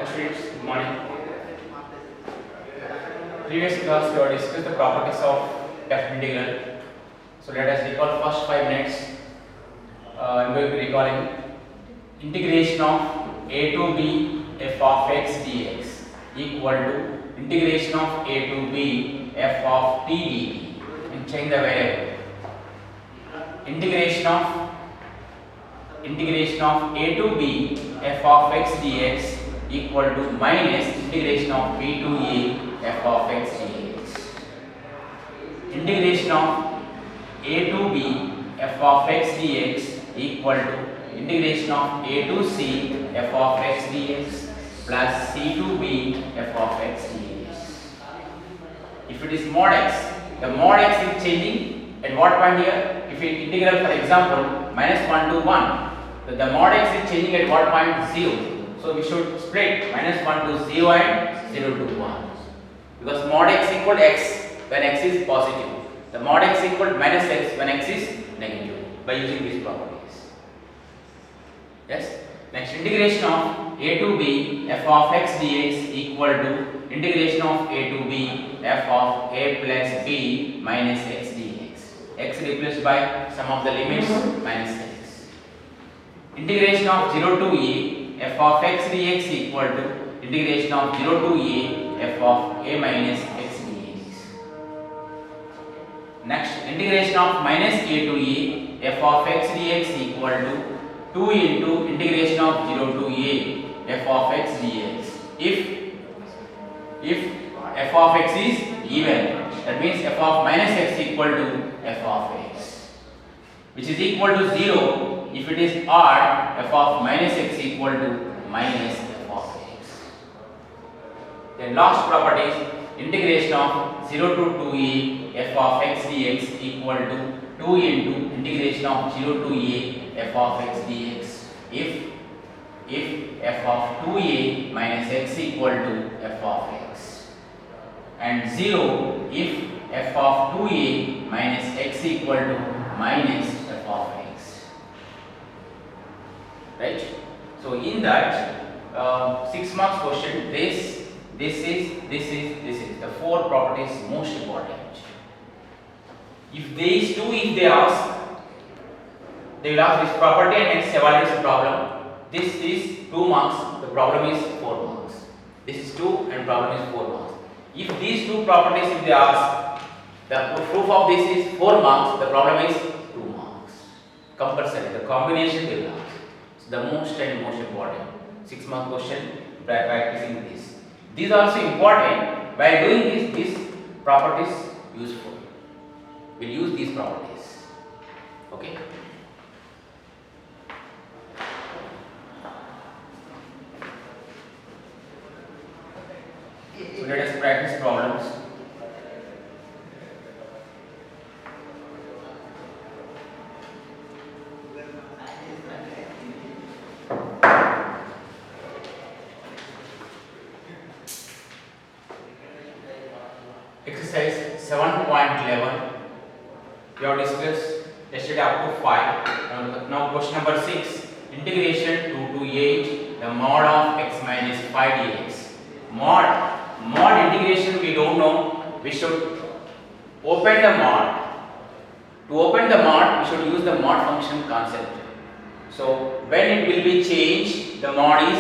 Students, good morning. Previous class we have discussed the properties of f integral. So let us recall first 5 minutes. I'm going to be recalling integration of a to b f of x dx equal to integration of a to b f of t dt and change the variable. Integration of a to b f of x dx equal to minus integration of b to a f of x dx. Integration of a to b f of x dx equal to integration of a to c f of x dx plus c to b f of x dx. If it is mod x, the mod x is changing at what point here? If it integral, for example, minus 1 to 1, the mod x is changing at what point? 0. So we should split minus 1 to 0 and 0 to 1. Because mod x equal x when x is positive. The mod x equal minus x when x is negative by using these properties. Yes. Next, integration of a to b f of x dx equal to integration of a to b f of a plus b minus x dx. X replaced by sum of the limits minus x. Integration of 0 to a f of x dx equal to integration of 0 to a f of a minus x dx. Next, integration of minus a to a f of x dx equal to 2 into integration of 0 to a f of x dx. If f of x is even, that means f of minus x equal to f of x, which is equal to 0. If it is odd, f of minus x equal to minus f of x. Then last property is integration of 0 to 2a f of x dx equal to 2 into integration of 0 to a f of x dx. If f of 2a minus x equal to f of x, and 0 if f of 2a minus x equal to minus f of x. Right? So in that 6 marks question, this is the 4 properties most important. If these two, if they ask, they will ask this property and next evaluate this problem. This is 2 marks, the problem is 4 marks. This is 2 and problem is 4 marks. If these two properties, if they ask, the proof of this is 4 marks, the problem is 2 marks. Compulsory, the combination they will ask. So the most and most important 6 mark question by practicing this. These are also important. By doing this, these properties useful. We'll use these properties. Okay. So let us practice problems. Exercise 7.11. We have discussed yesterday up to 5. Now question number 6. Integration 2 to 8. The mod of x minus 5 dx. Mod integration we don't know. We should open the mod. To open the mod, we should use the mod function concept. So when it will be changed, the mod is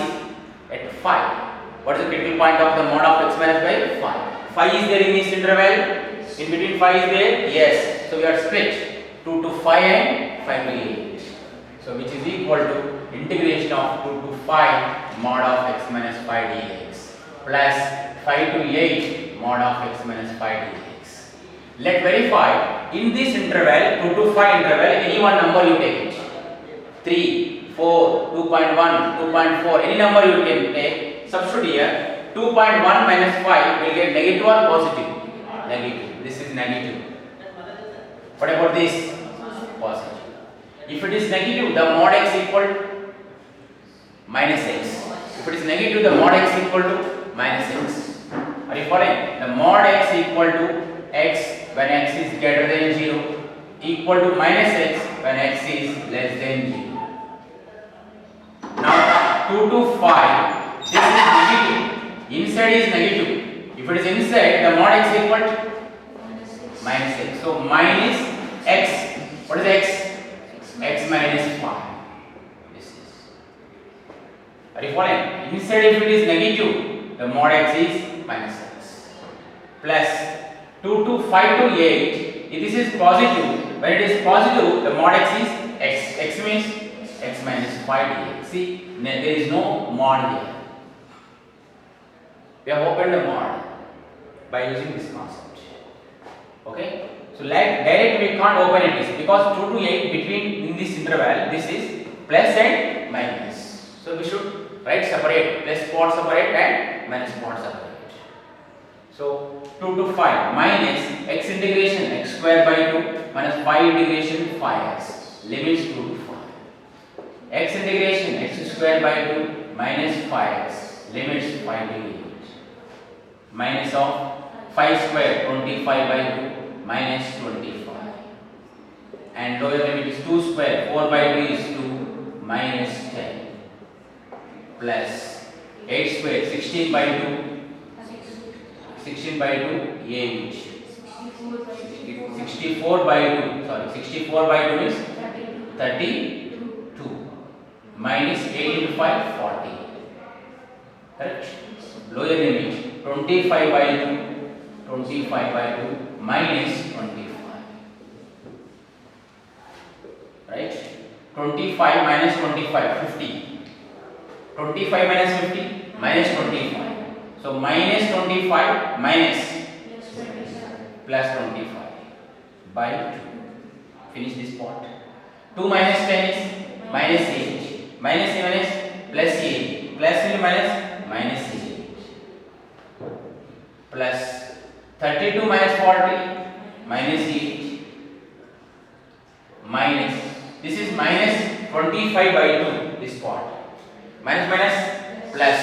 at 5. What is the critical point of the mod of x minus 5? 5 is there in this interval. In between 5 is there? Yes. So we are split 2 to 5 and 5 to 8. So which is equal to integration of 2 to 5 mod of x minus 5 dx plus 5 to 8 mod of x minus 5 dx. Let verify in this interval 2 to 5 interval any one number you take it. 3, 4, 2.1, 2.4, any number you can take. Substitute here. 2.1 minus 5 will get negative or positive? Negative. This is negative. What about this? Positive. If it is negative, the mod x equal minus x. If it is negative, the mod x equal to minus x. Are you following? The mod x equal to x when x is greater than 0 equal to minus x when x is less than 0. Now 2 to 5, this is negative, inside is negative. If it is inside, the mod x equal to minus x. So minus x. What is x? X minus 5. This is. Are you following? Inside, if it is negative, the mod x is minus x. Plus 2 to 5 to 8. If this is positive, when it is positive, the mod x is x. X means x minus 5 dx. See, there is no mod here. We have opened the mod by using this concept. Okay? So like direct we can't open it because 2 to 8 between in this interval, this is plus and minus. So we should write separate, plus part separate and minus part separate. So 2 to 5 minus x integration x square by 2 minus 5 integration 5x limits 2 to 5. X integration x square by 2 minus 5x limits 5 to 8. Minus of 5 square 25 by 2 minus 25. And lower limit is 2 square 4 by 2 is 2 minus 10. Plus 8 square 16 by 2. 16 by 2 8. 64 by 2. Sorry, 64 by 2 is 32. Minus 8 into 5 40. Correct? Lower limit 25 by 2. 25 by 2 minus 25. Right? 25 minus 25 50. 25 minus 50 minus 25. So minus 25 minus plus 25 by 2. Finish this part. 2 minus 10 is minus 8. Minus 7 is plus 8. Plus minus minus 8. Plus 32 minus 40 minus 8. Minus. This is minus 25 by 2. This part. Minus minus plus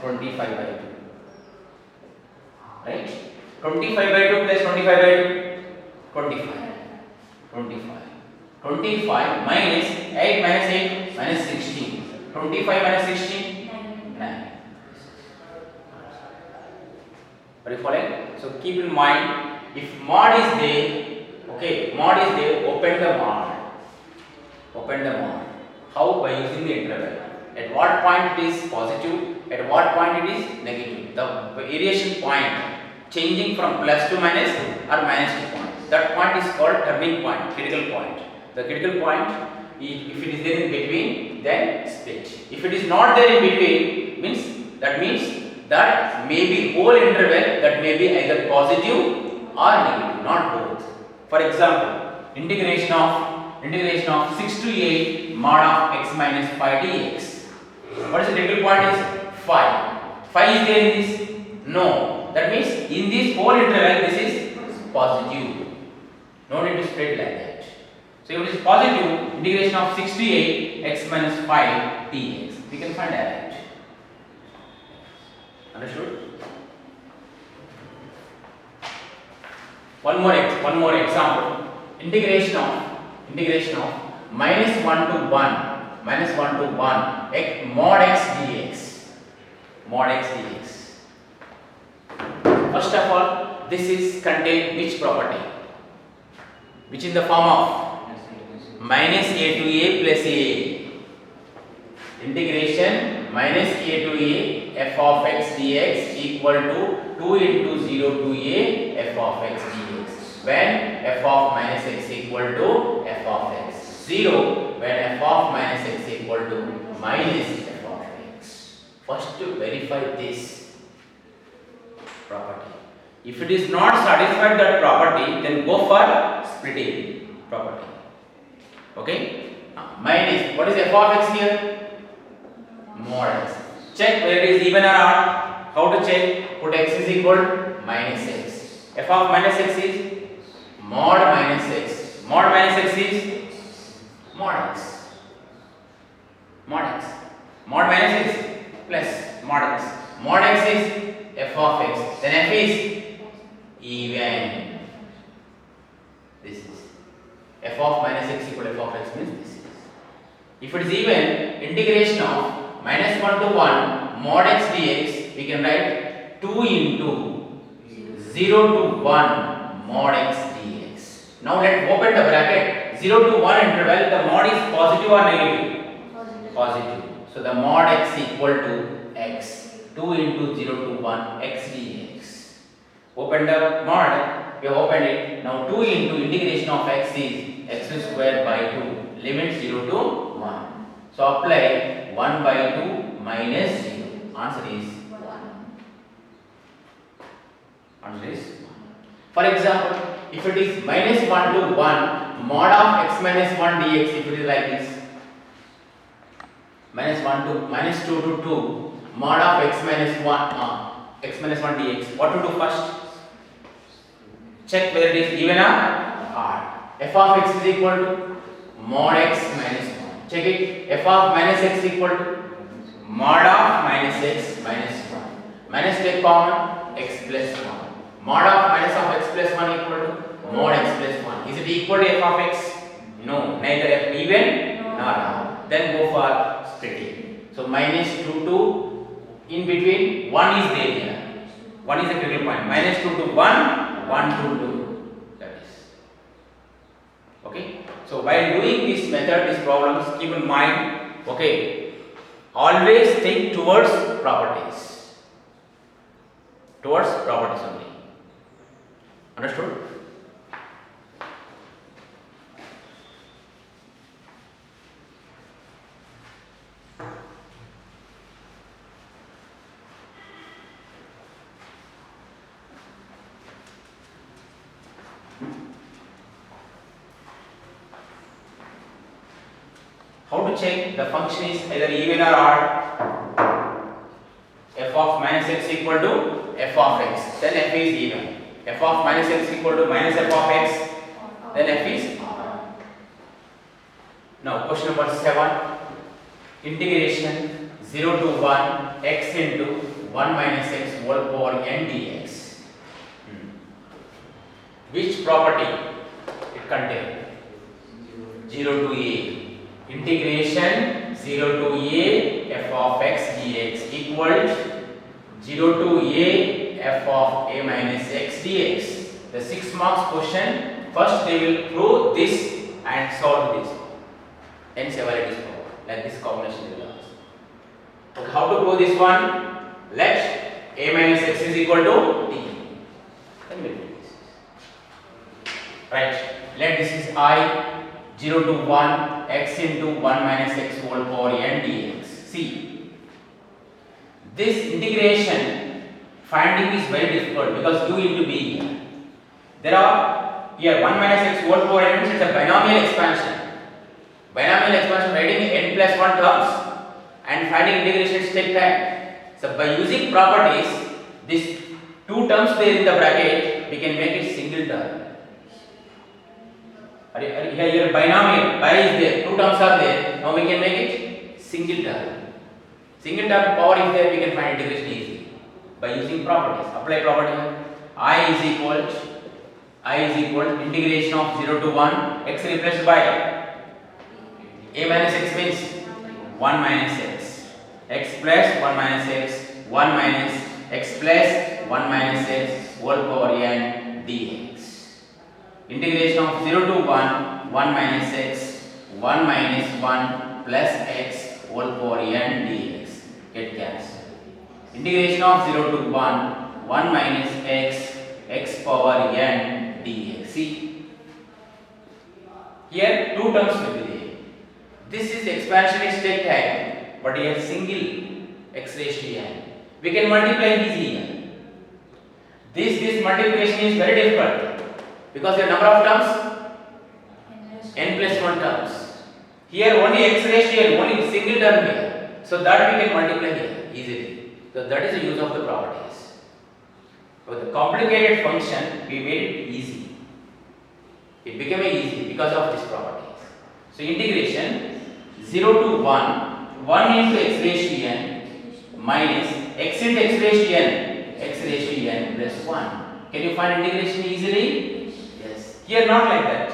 25 by 2. Right? 25 by 2 plus 25 by 2. 25. 25. 25 minus 8 minus 8 minus 16. 25 minus 16 9. Are you following? So keep in mind, if mod is there, okay, mod is there, open the mod. Open the mod. How? By using the interval. At what point it is positive, at what point it is negative. The variation point changing from plus to minus or minus to point. That point is called turning point, critical point. The critical point, if it is there in between, then split. If it is not there in between, means that may be whole interval that may be either positive or negative, not both. For example, integration of 6 to 8 mod of x minus 5 dx. What is the critical point is 5. 5 is there in this? No. That means in this whole interval this is positive. No need to split like that. So if it is positive, integration of 6 to 8 x minus 5 dx. We can find that. Understood? One more example. Integration of minus 1 to 1 x mod x dx. Mod x dx. First of all, this is contain which property? Which in the form of minus a to a plus a. Integration minus a to a f of x dx equal to 2 into 0 to a f of x dx. When f of minus x equal to f of x. 0 when f of minus x equal to minus f of x. First to verify this property. If it is not satisfied that property, then go for splitting property. Okay? Minus, what is f of x here? Mod x. Check whether it is even or odd. How to check? Put x is equal minus x. F of minus x is mod minus x. Mod minus x is mod x. Mod x. Mod minus x plus mod x. Mod x is f of x. Then f is even. This is f of minus x equal to f of x means this is. If it is even, integration of minus 1 to 1 mod x dx, we can write 2 into 0 to 1 mod x dx. Now let's open the bracket. 0 to 1 interval, the mod is positive or negative? Positive. So the mod x equal to x. 2 into 0 to 1 x dx. Open the mod. We have opened it. Now 2 into integration of x is x square by 2. Limit 0 to 1. So apply 1 by 2 minus 0. Answer is 1. Answer is 1. For example, if it is minus 1 to 1 mod of x minus 1 dx, if it is like this, minus 1 to minus 2 to 2 mod of x minus 1 dx, what to do first? Check whether it is even or odd. F of x is equal to mod x minus 1. Check it. F of minus x equal to mod of minus x minus 1. Minus take common, x plus 1. Mod of minus of x plus 1 equal to mod x plus 1. Is it equal to f of x? No, neither f even nor odd. Then go for splitting. So minus 2 to, in between 1 is there here. 1 is the critical point. Minus 2 to 1, 1 to 2. That is. Okay. So while doing this method, these problems, keep in mind, okay, always think towards properties. Towards properties only. Understood? How to check the function is either even or odd? F of minus x equal to f of x, then f is even. F of minus x equal to minus f of x, then f is odd. Now question number 7. Integration 0 to 1 x into 1 minus x whole power n dx. Which property it contains? 0 to a. Integration 0 to a f of x dx equals 0 to a f of a minus x dx. The 6 marks question, first they will prove this and solve this. Hence evaluate this problem. Like this combination will ask. Okay, how to prove this one? Let a minus x is equal to t. Then we will do this. Right. Let this is I. 0 to 1 x into 1 minus x whole power n dx. See, this integration finding is very difficult because u into b. There are here 1 minus x whole power n means it's a binomial expansion. Binomial expansion writing n plus 1 terms and finding integrations take time. So by using properties, these two terms there in the bracket, we can make it single term. Here binomial, bi is there, two terms are there, now we can make it single term. Single term power is there, we can find integration easily by using properties. Apply property. I is equal integration of 0 to 1 x replaced by a minus x means 1 minus x plus 1 minus x, 1 minus x plus 1 minus x whole power n dx. Integration of 0 to 1 minus x, 1 minus 1 plus x whole power n dx. Get cancelled. Integration of 0 to 1 minus x power n dx. See, here two terms will be there. This is expansion is take time, but here single x raised to n. We can multiply easily. This multiplication is very difficult. Because the number of terms n plus 1 terms. Here only x raised to n, only single term here. So that we can multiply here easily. So that is the use of the properties. So the complicated function we made it easy. It became easy because of these properties. So integration 0 to 1 into x raised to n minus x into x raised to n plus 1. Can you find integration easily? Here not like that.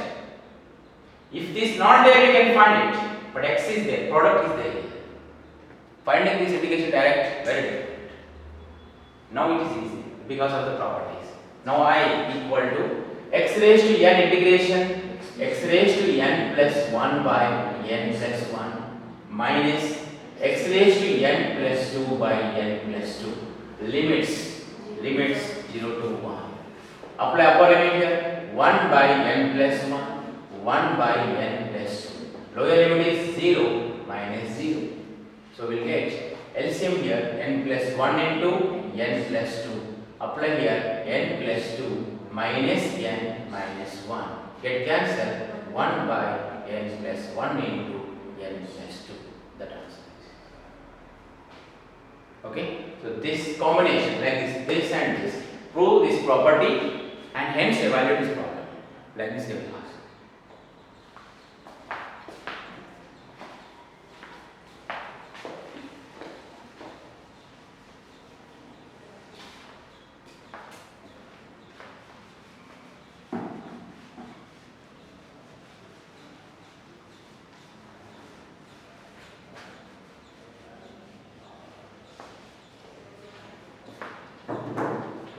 If this not there, you can find it. But x is there, product is there. Finding this integration direct, very difficult. Now it is easy because of the properties. Now I equal to x raised to n integration x raised to n plus 1 by n plus 1 minus x raised to n plus 2 by n plus 2 limits 0 to 1. Apply upper limit here 1 by n plus 1 1 by n plus 2. Lower limit is 0 minus 0. So we'll get LCM here n plus 1 into n plus 2. Apply here n plus 2 minus n minus 1. Get cancelled 1 by n plus 1 into n plus 2. That answer. Okay. So this combination like this and this prove this property and hence evaluate this property. Like this they will ask.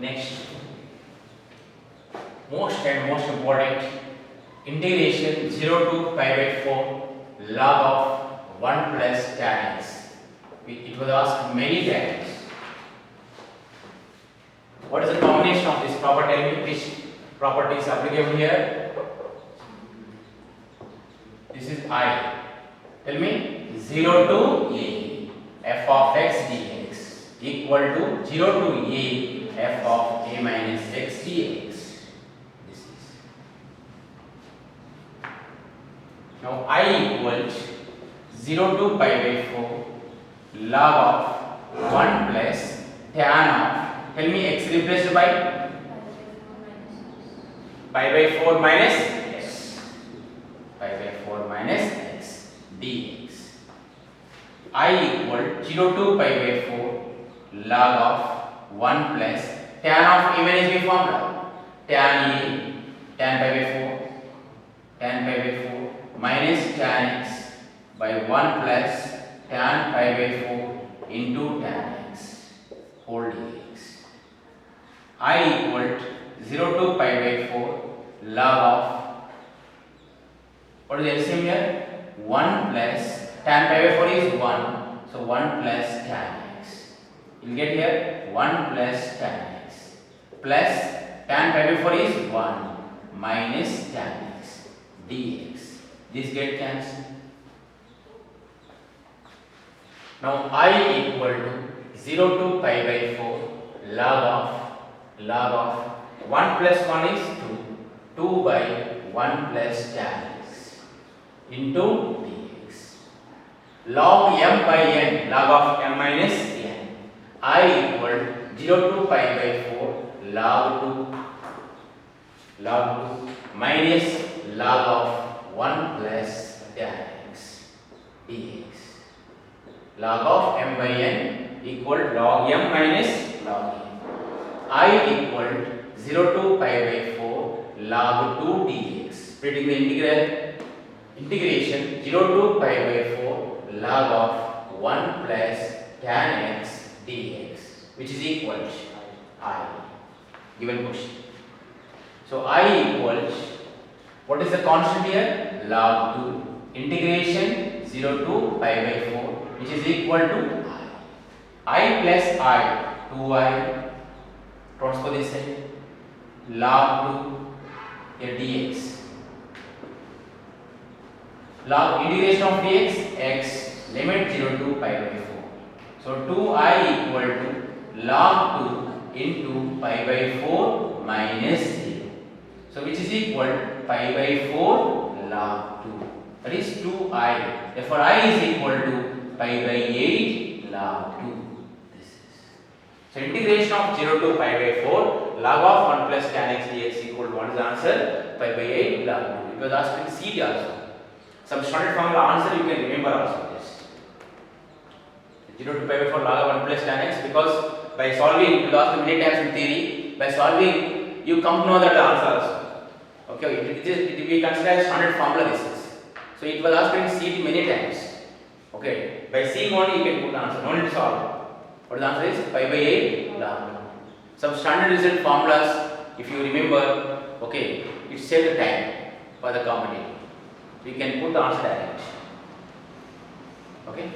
Next, most important integration 0 to pi by 4 log of 1 plus tan x. It was asked many times. What is the combination of this property? Tell me which property is applicable here. This is I. Tell me 0 to a f of x dx equal to 0 to a f of a minus x dx. This is. Now I equals 0 to pi by 4 log of 1 plus tan of, tell me x replaced by pi by 4 minus x. Pi by 4 minus x dx. I equal 0 to pi by 4 log of 1 plus tan of a minus b formula tan a tan pi by 4 minus tan x by 1 plus tan pi by 4 into tan x whole dx. I equal 0 to pi by 4 log of, what is the LCM here? 1 plus tan pi by 4 is 1, so 1 plus tan x. You will get here 1 plus tan x plus tan pi by 4 is 1 minus tan x dx. This get cancelled. Now I equal to 0 to pi by 4 log of 1 plus 1 is 2 by 1 plus tan x into dx. Log m by n, log of m minus n. I equal 0 to pi by 4 log 2 minus log of 1 plus tan x dx. Log of m by n equal log m minus log n. I equal 0 to pi by 4 log 2 dx. Splitting the integration 0 to pi by 4 log of 1 plus tan x dx, which is equal to I. Given question. So I equals, what is the constant here? Log 2. Integration 0 to pi by 4, which is equal to I plus I, 2I, transpose this side, log 2 here dx. Log integration of dx, x, limit 0 to pi by 4. So 2I equal to log 2 into pi by 4 minus 0. So which is equal pi by 4 log 2. That is 2I. Therefore I is equal to pi by 8 log 2. This is. So integration of 0 to pi by 4 log of 1 plus tan x dx equal to, what is the answer? Pi by 8 log 2. It was asked in CT also. Some standard formula answer you can remember also this. 0 to pi by 4 log of 1 plus tan x, because by solving, you will ask many times in theory, by solving you come to know that the answer also. Okay, it we consider as standard formula this is. So it was asked in CT many times. Okay, By seeing only you can put answer. No need to solve. What the answer is? Pi by 8 lambda. Some standard result formulas, if you remember, okay, it saves the time for the competitor. We can put the answer direct. Okay.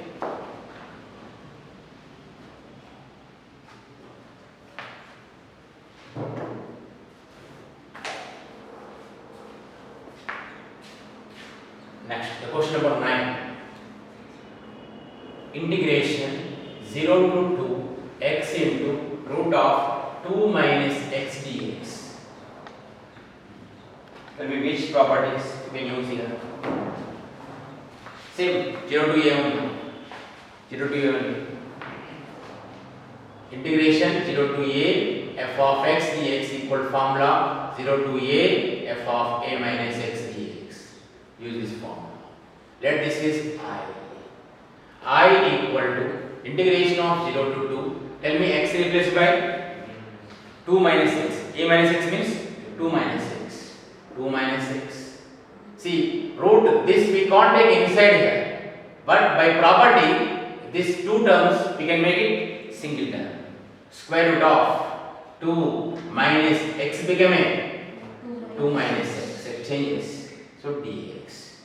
Next, the question number 9. Integration 0 to 2 x into root of 2 minus x dx. Tell me which properties you can use here. Same 0 to a only. 0 to a only. Integration 0 to a f of x dx equal formula 0 to a f of a minus x dx. Use this formula. Let this is I equal to integration of 0 to 2. Tell me x replaced by 2 minus x. A minus x means 2 minus x. 2 minus x. See, root this we can't take inside here. But by property, these two terms we can make it single term. Square root of 2 minus x become a 2 minus x. It changes. So dx.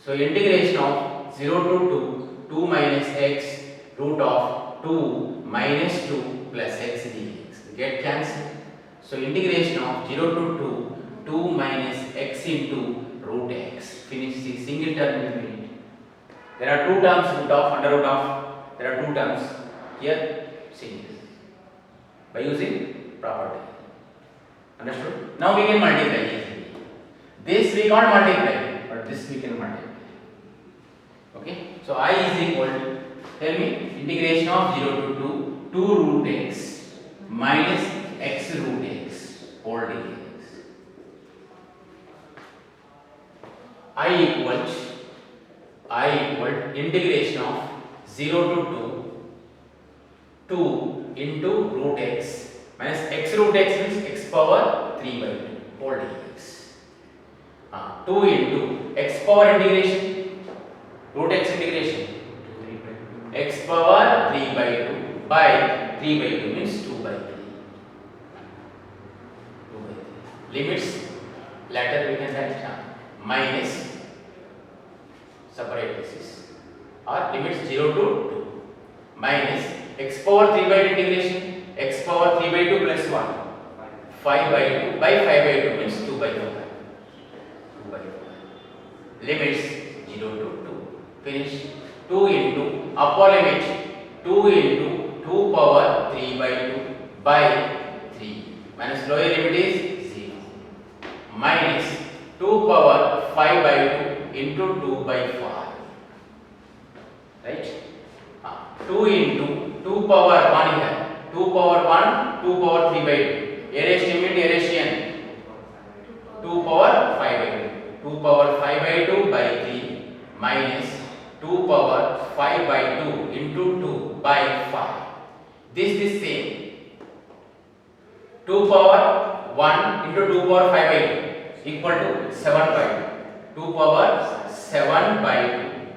So integration of 0 to 2 minus x root of 2 minus 2 plus x dx. Get cancelled. So integration of 0 to 2 minus x into root x. Finish the single term between. There are two terms root of, under root of. There are two terms. Here single. By using property. Understood? Now we can multiply easily. This we can't multiply, but this we can multiply. Okay? So I is equal to, tell me, integration of 0 to 2 root x minus x root x whole dx. I equal integration of 0 to 2 into root x minus x root x means x power 3 by 2 whole dx. 2 into x power integration, root x integration, x power 3 by 2 by 3 by 2 means 2 by 3. 2 by 3. Limits, later we can write minus, separate this is, or limits 0 to 2 minus x power 3 by 2 integration, x power 3 by 2 plus 1, 5 by 2 by 5 by 2 means 2 by 5. 2 by 5. Limits 0 to 2. Finish. 2 into upper limit 2 into 2 power 3 by 2 by 3 minus lower limit is 0 minus 2 power 5 by 2 into 2 by 5. Right? 2 into 2 power 1 here. 2 power 1, 2 power 3 by 2. A raised to a raised to n. 2 power 5 by 2. 2 power 5 by 2 by 3 minus 2 power 5 by 2 into 2 by 5. This is same. 2 power 1 into 2 power 5 by 2 equal to 7 by 2. 2 power 7 by 2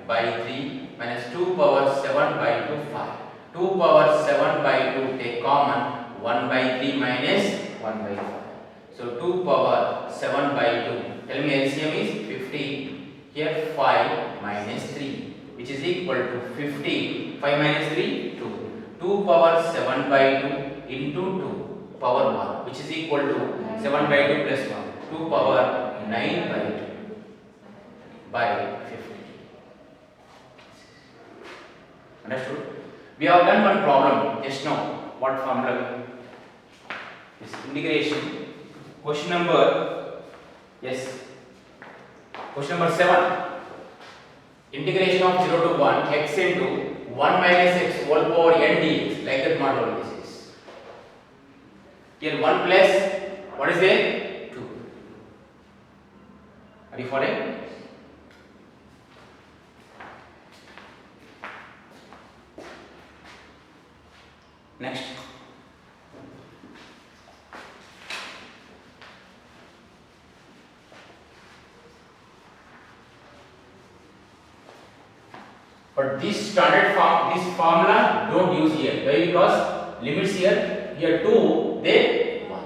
by 3 minus 2 power 7 by 2 5. 2 power 7 by 2 take common 1 by 3 minus 1 by 5. So 2 power 7 by 2. Tell me LCM is 50. Here 5 minus 3 which is equal to 50. 5 minus 3 2. 2 power 7 by 2 into 2 power 1 which is equal to 7 by 2 plus 1. 2 power 9 by 2 by 50. Understood? We have done one problem just now. What formula? This integration. Question number, yes. Question number 7. Integration of 0 to 1 x into 1 minus x whole power n dx. Like that model this is. Here 1 plus, what is there? 2. Are you following? Next. For this standard form, this formula don't use here. Why? Because limits here 2, then 1.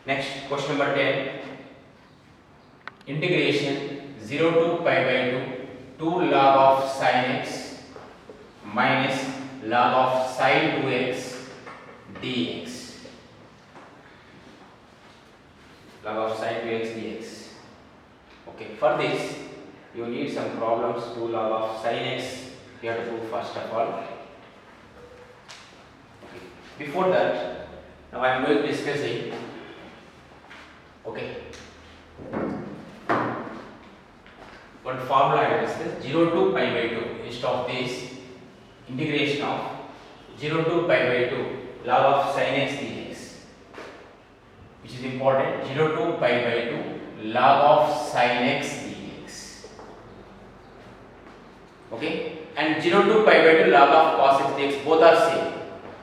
Next, question number 10. Integration 0 to pi by 2 log of sin x minus log of sin 2x dx. Log of sin 2x dx. Okay, for this you need some problems. 2 log of sin x you have to do first of all. Okay. Before that, now I am going to discussing. Okay. One formula I discussed 0 to pi by 2. Instead of this, integration of 0 to pi by 2 log of sin x dx, which is important. 0 to pi by 2 log of sin x dx. Okay, and 0 to pi by 2 log of cos x dx, both are same.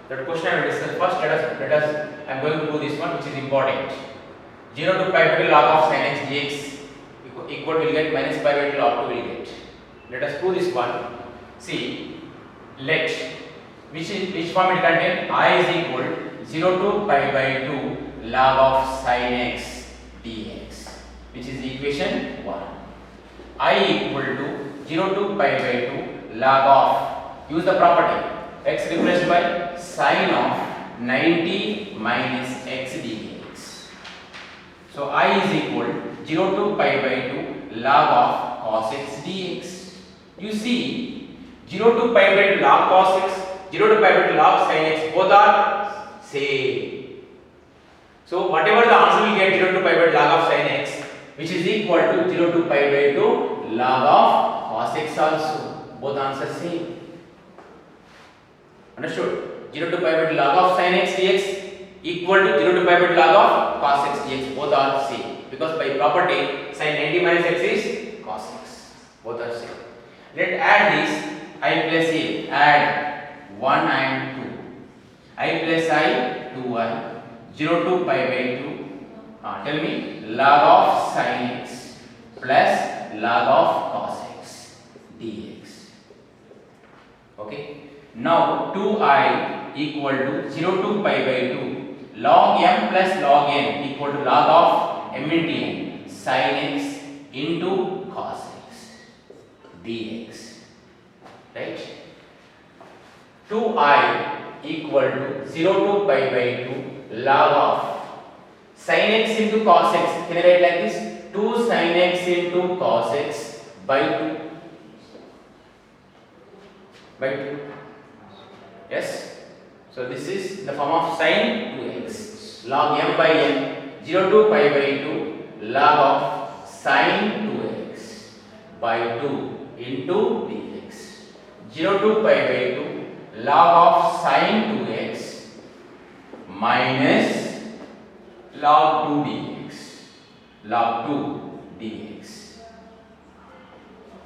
That question I will discuss first. Let us I am going to do this one, which is important. 0 to pi by 2 log of sin x dx equal will get minus pi by 2 log 2 will get. Let us do this one. See, let which form it contain? I is equal 0 to pi by 2 log of sin x dx, which is equation 1. I equal to 0 to pi by 2 log of, use the property, x replaced by sin of 90 minus x dx. So I is equal 0 to pi by 2 log of cos x dx. You see, 0 to pi by 2 log cos x, 0 to pi by 2 log sin x, both are same. So whatever the answer will get 0 to pi by 2 log of sin x, which is equal to 0 to pi by 2 log of cos x also. Both answers same. Understood? 0 to pi by 2 log of sin x dx equal to 0 to pi by 2 log of cos x dx. Both are same. Because by property sin 90 minus x is cos x. Both are same. Let add this I plus a. Add 1 and 2. I plus I 2i. 0 to pi by 2. Tell me log of sin x plus log of cos x dx. Okay. Now 2i equal to 0 to pi by 2 log m plus log n equal to log of m into n sin x into cos x dx. Right? 2i equal to 0 to pi by 2 log of sin x into cos x. Can I write like this? 2 sin x into cos x by 2. By 2. Yes? So this is the form of sin 2x. Log m by n. 0 to pi by 2 log of sin 2x by 2 into dx. 0 to pi by 2 log of sin 2x minus log 2 dx. Log 2 dx.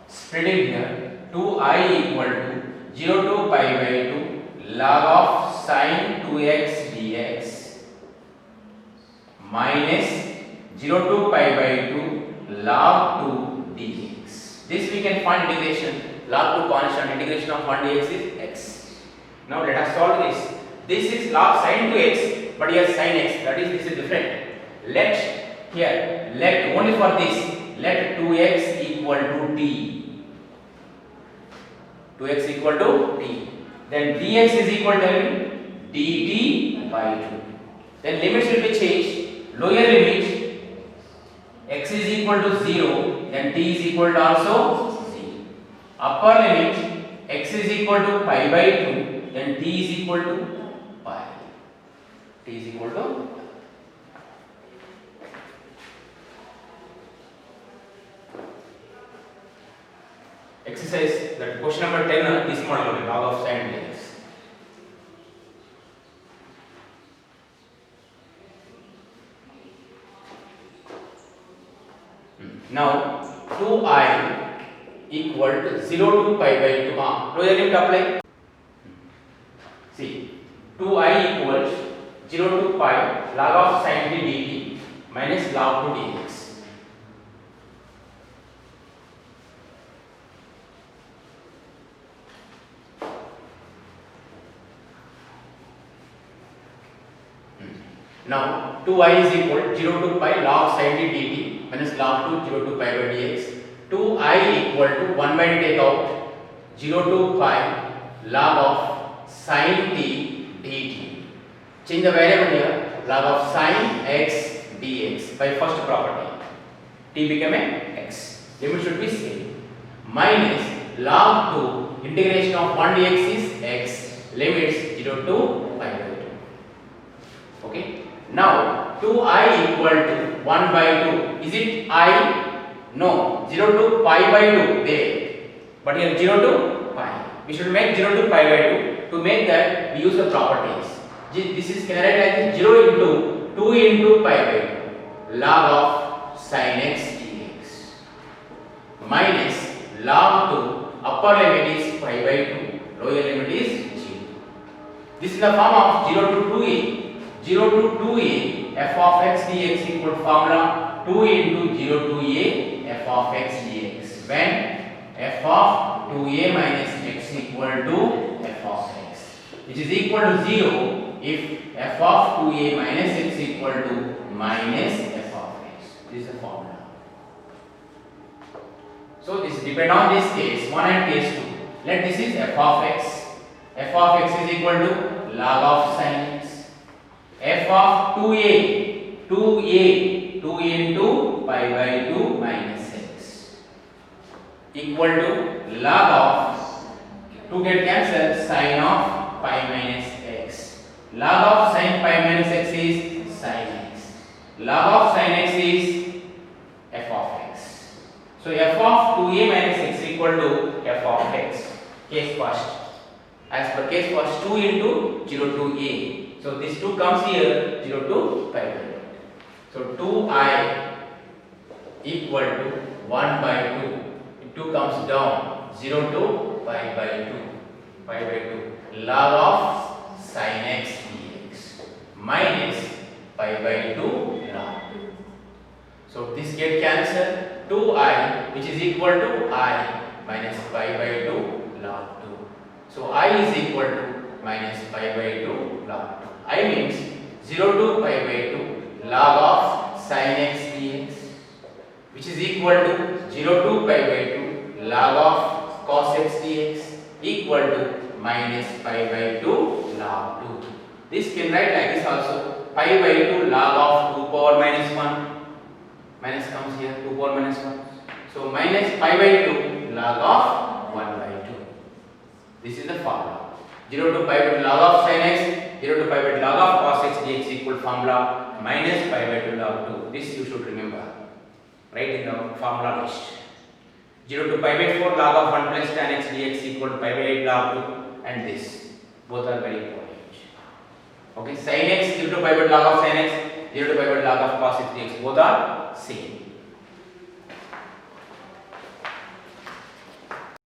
Spreading here 2i equal to 0 to pi by 2 log of sin 2x dx minus 0 to pi by 2 log 2 dx. This we can find integration. Log 2 constant, integration of 1 dx is x. Now let us solve this. This is log sin 2x, but here sin x. That is, this is different. Let only for this, let 2x equal to t. 2x equal to t. Then dx is equal to dt by 2. Then limits will be changed. Lower limit x is equal to 0, then t is equal to also 0. Upper limit x is equal to pi by 2, then t is equal to pi. T is equal to pi. Exercise, that question number 10, this model only, log of sin dx. Now 2i equal to 0 to pi by 2. Closure limit apply. See, 2I equals 0 to pi log of sin t dt minus log 2 dx. Now 2I is equal 0 to pi log sin t dt minus log 2 0 to pi by dx. 2I equal to 1 by take out 0 to pi log of sin t dt. Change the variable here, log of sin x dx by first property. T became a x. Limit should be same. Minus log 2 integration of 1 dx is x. Limits 0 to pi by 2. Okay. Now 2I equal to 1 by 2. Is it I? No. 0 to pi by 2 there. But here 0 to pi. We should make 0 to pi by 2. To make that, we use the properties. This is can write like 0 into 2 into pi by 2 log of sin x dx minus log 2 upper limit is pi by 2, lower limit is 0. This is the form of 0 to 2a. 0 to 2a f of x dx equal to formula 2 into 0 to a f of x dx when f of 2a minus x equal to f of x, which is equal to 0 if f of 2a minus x equal to minus f of x. This is the formula. So this depend on this case 1 and case 2. Let this is f of x. F of x is equal to log of sin x. F of 2a 2 into pi by 2 minus x equal to log of 2 get cancelled sin of pi minus x. Log of sin pi minus x is sin x. Log of sin x is f of x. So f of 2a minus x equal to f of x. Case first. As per case first 2 into 0 to a. So this 2 comes here 0 to pi by 2. So 2I equal to 1 by 2. 2 comes down 0 to pi by 2. Pi by 2 log of sin x dx minus pi by 2 log 2. So this get cancelled. 2I which is equal to I minus pi by 2 log 2. So I is equal to minus pi by 2 log 2. I means 0 to pi by 2 log of sin x dx which is equal to 0 to pi by 2 log of cos x dx equal to minus pi by 2 log 2. This can write like this also, pi by 2 log of 2 power minus 1. Minus comes here 2 power minus 1. So minus pi by 2 log of 1 by 2. This is the formula. 0 to pi by 2 log of sin x, 0 to pi by 2 log of cos x dx equal formula minus pi by 2 log 2. This you should remember. Write in the formula list. 0 to pi by 4 log of 1 plus tan x dx equal to pi by 8 log 2 and this. Both are very important. Okay, sin x 0 to pi by 2 log of sin x, 0 to pi by 2 log of cos x dx both are same.